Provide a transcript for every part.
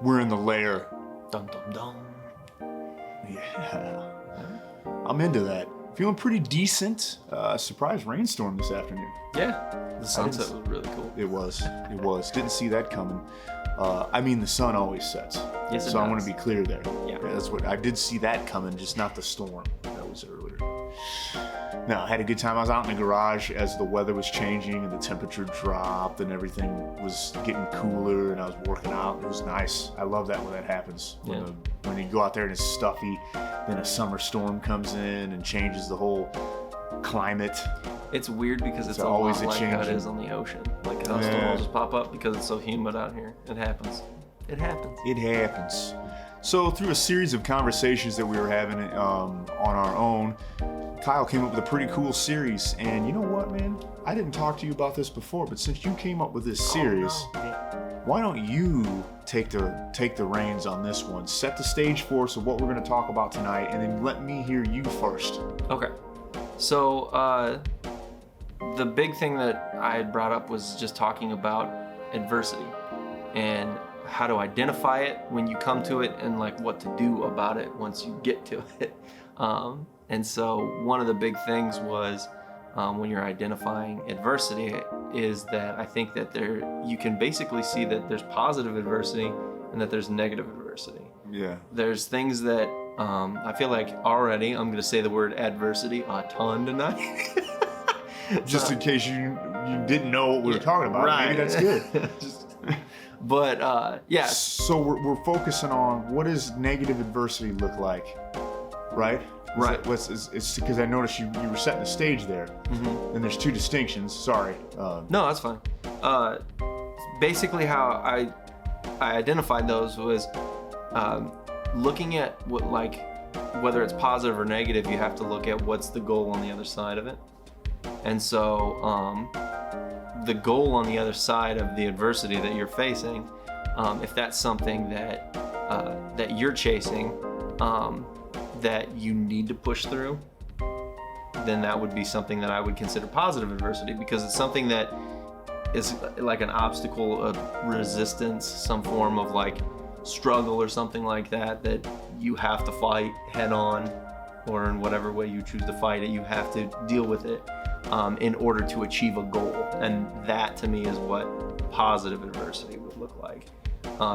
we're in the lair. Dum dum dum. Yeah. I'm into that. Feeling pretty decent. Surprise rainstorm this afternoon. Yeah. The sunset was really cool. It was. Didn't see that coming. I mean, the sun always sets. Yes, it so I does. want to be clear there. Yeah. That's what I did see that coming, just not the storm that was earlier. No, I had a good time. I was out in the garage as the weather was changing and the temperature dropped and everything was getting cooler, and I was working out. It was nice. I love that when that happens. Yeah. When you go out there and it's stuffy, then a summer storm comes in and changes the whole climate. It's weird because it's always a lot like how it changing. is on the ocean. Like how storms will just pop up because it's so humid out here. It happens. It happens. So through a series of conversations that we were having on our own, Kyle came up with a pretty cool series. And you know what, man? I didn't talk to you about this before, but since you came up with this series, why don't you take the reins on this one? Set the stage for us of what we're going to talk about tonight, and then let me hear you first. Okay. So the big thing that I had brought up was just talking about adversity and how to identify it when you come to it, and like what to do about it once you get to it. And so one of the big things was when you're identifying adversity is that I think that you can basically see that there's positive adversity and that there's negative adversity. Yeah. There's things that I feel like already I'm going to say the word adversity a ton tonight. Just in case you didn't know what we were talking about. Right. Maybe that's good. But yeah. So we're focusing on what does negative adversity look like, right? Right. It's because I noticed you were setting the stage there. Mm-hmm. And there's two distinctions. Sorry. No, that's fine. Basically, how I identified those was looking at what, like, whether it's positive or negative. You have to look at what's the goal on the other side of it. And so the goal on the other side of the adversity that you're facing, if that's something that you're chasing, that you need to push through, then that would be something that I would consider positive adversity, because it's something that is like an obstacle, a resistance, some form of like struggle or something like that you have to fight head on, or in whatever way you choose to fight it, you have to deal with it in order to achieve a goal. And that to me is what positive adversity would look like.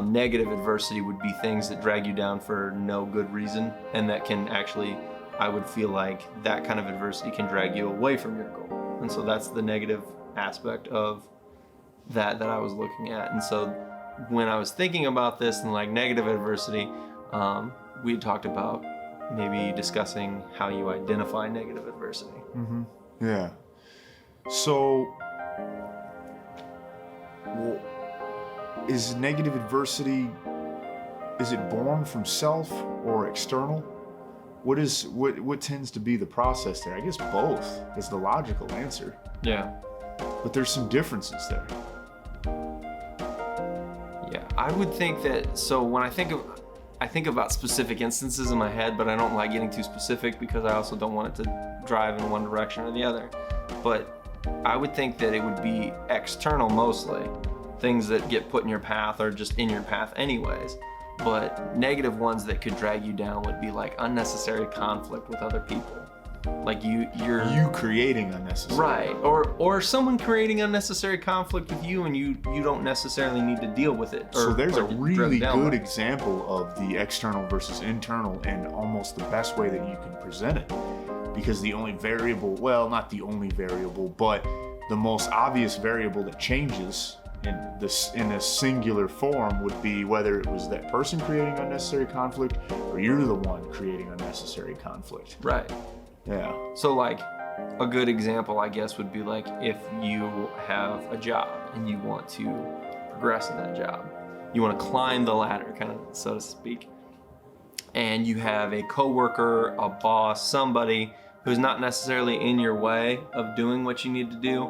Negative adversity would be things that drag you down for no good reason, and that can actually, I would feel like that kind of adversity can drag you away from your goal. And so that's the negative aspect of that I was looking at. And so when I was thinking about this and like negative adversity, we had talked about maybe discussing how you identify negative adversity. Mm-hmm. Yeah. So, is negative adversity, is it born from self or external? What tends to be the process there? I guess both is the logical answer. Yeah. But there's some differences there. Yeah, I would think that, so when I think about specific instances in my head, but I don't like getting too specific because I also don't want it to drive in one direction or the other. But I would think that it would be external mostly. Things that get put in your path are just in your path anyways. But negative ones that could drag you down would be like unnecessary conflict with other people. Like you're creating unnecessary. Right. Or someone creating unnecessary conflict with you, and you don't necessarily need to deal with it. So there's a really good example of the external versus internal, and almost the best way that you can present it. Because the only variable, well, not the only variable, but the most obvious variable that changes in a singular form would be whether it was that person creating unnecessary conflict or you're the one creating unnecessary conflict. Right. Yeah. So like a good example, I guess, would be like if you have a job and you want to progress in that job. You want to climb the ladder, kind of, so to speak. And you have a coworker, a boss, somebody who's not necessarily in your way of doing what you need to do,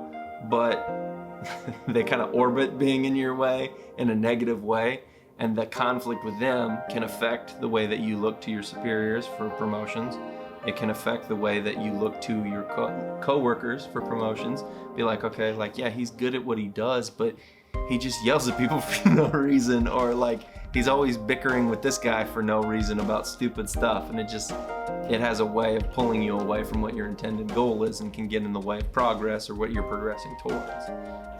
but they kind of orbit being in your way in a negative way. And the conflict with them can affect the way that you look to your superiors for promotions. It can affect the way that you look to your co-workers for promotions. Be like, okay, yeah, he's good at what he does, but he just yells at people for no reason, or like he's always bickering with this guy for no reason about stupid stuff, and it has a way of pulling you away from what your intended goal is and can get in the way of progress or what you're progressing towards.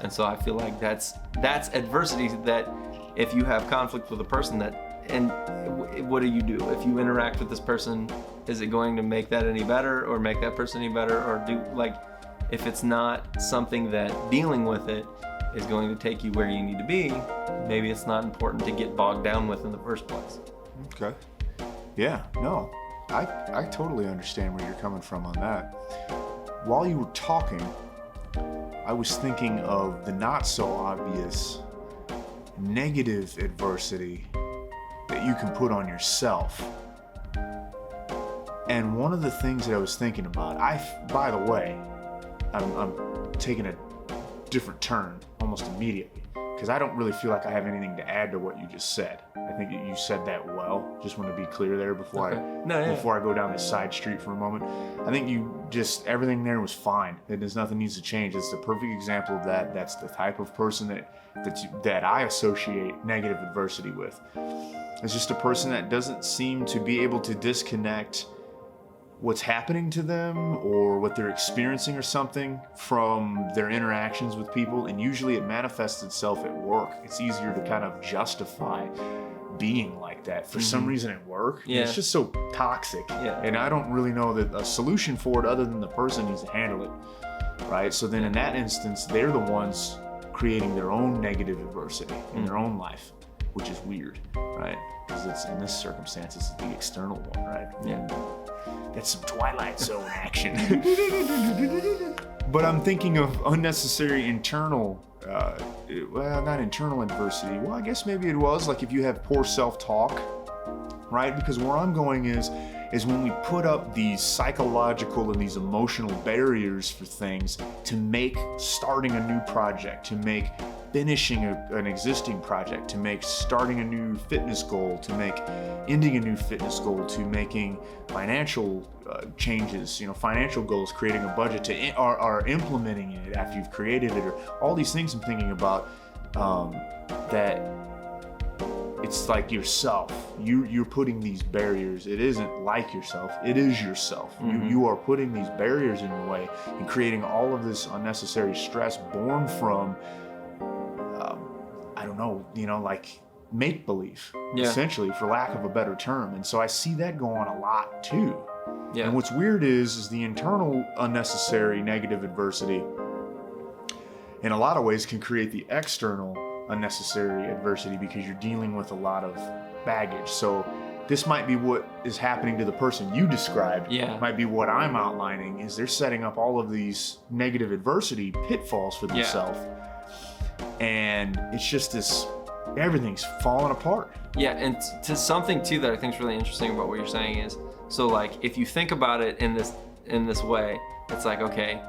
And so I feel like that's adversity, that if you have conflict with a person, and what do? If you interact with this person, is it going to make that any better or make that person any better? Or if it's not something that dealing with it is going to take you where you need to be, maybe it's not important to get bogged down with in the first place. Okay. Yeah, no, I totally understand where you're coming from on that. While you were talking, I was thinking of the not so obvious negative adversity that you can put on yourself. And one of the things that I was thinking about, by the way, I'm taking a different turn almost immediately, because I don't really feel like I have anything to add to what you just said. I think you said that well. Just want to be clear there before I go down this side street for a moment. I think everything there was fine. There's nothing needs to change. It's the perfect example of that. That's the type of person that I associate negative adversity with. It's just a person that doesn't seem to be able to disconnect what's happening to them or what they're experiencing or something from their interactions with people, and usually it manifests itself at work. It's easier to kind of justify being like that for some reason at work. Yeah. It's just so toxic. Yeah. And I don't really know a solution for it other than the person needs to handle it, right? So then in that instance, they're the ones creating their own negative adversity in their own life, which is weird, right? Because it's, in this circumstance, it's the external one, right? Yeah. That's some Twilight Zone action. But I'm thinking of unnecessary internal, not internal adversity. Well, I guess maybe it was, like if you have poor self-talk, right? Because where I'm going is when we put up these psychological and these emotional barriers for things to make starting a new project, to make finishing an existing project, to make starting a new fitness goal, to make ending a new fitness goal, to making financial changes, financial goals, creating a budget, or implementing it after you've created it, or all these things I'm thinking about, that it's like yourself. You're putting these barriers. It isn't like yourself. It is yourself. You are putting these barriers in your way and creating all of this unnecessary stress born from, I don't know, like make-believe, essentially, for lack of a better term. And so I see that go on a lot too. Yeah. And what's weird is the internal unnecessary negative adversity in a lot of ways can create the external unnecessary adversity, because you're dealing with a lot of baggage. So this might be what is happening to the person you described. Might be what I'm outlining, is they're setting up all of these negative adversity pitfalls for themselves. And it's just everything's falling apart. Yeah, and to something too that I think is really interesting about what you're saying is, so like if you think about it in this way, it's like, okay,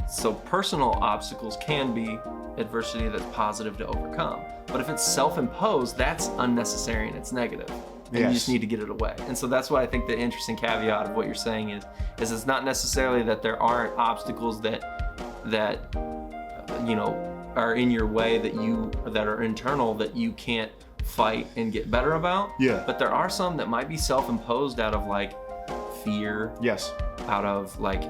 so personal obstacles can be adversity that's positive to overcome. But if it's self-imposed, that's unnecessary and it's negative. And you just need to get it away. And so that's why I think the interesting caveat of what you're saying is it's not necessarily that there aren't obstacles that are in your way that are internal that you can't fight and get better about. Yeah. But there are some that might be self-imposed out of like fear. Yes. Out of like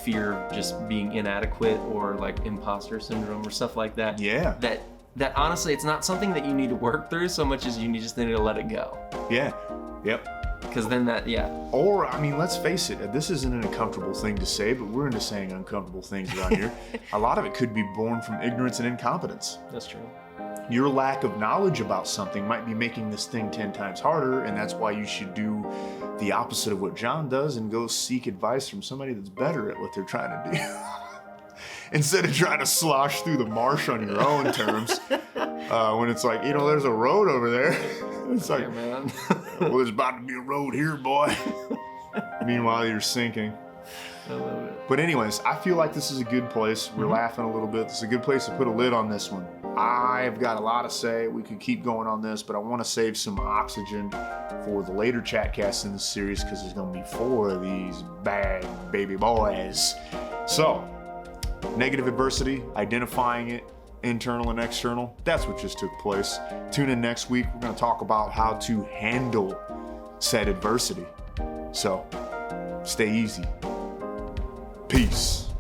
fear of just being inadequate, or like imposter syndrome or stuff like that. Yeah. That honestly, it's not something that you need to work through so much as you just need to let it go. Yeah. Yep. Because then Or, I mean, let's face it, this isn't an uncomfortable thing to say, but we're into saying uncomfortable things around here. A lot of it could be born from ignorance and incompetence. That's true. Your lack of knowledge about something might be making this thing 10 times harder, and that's why you should do the opposite of what John does and go seek advice from somebody that's better at what they're trying to do. Instead of trying to slosh through the marsh on your own terms, when it's like, there's a road over there. It's like, man. Well, there's about to be a road here, boy. Meanwhile, you're sinking. I love it. But anyways, I feel like this is a good place. We're laughing a little bit. This is a good place to put a lid on this one. I've got a lot to say. We could keep going on this, but I want to save some oxygen for the later Chatcasts in this series, because there's going to be 4 of these bad baby boys. So, negative adversity, identifying it, internal and external. That's what just took place. Tune in next week. We're going to talk about how to handle said adversity. So, stay easy. Peace.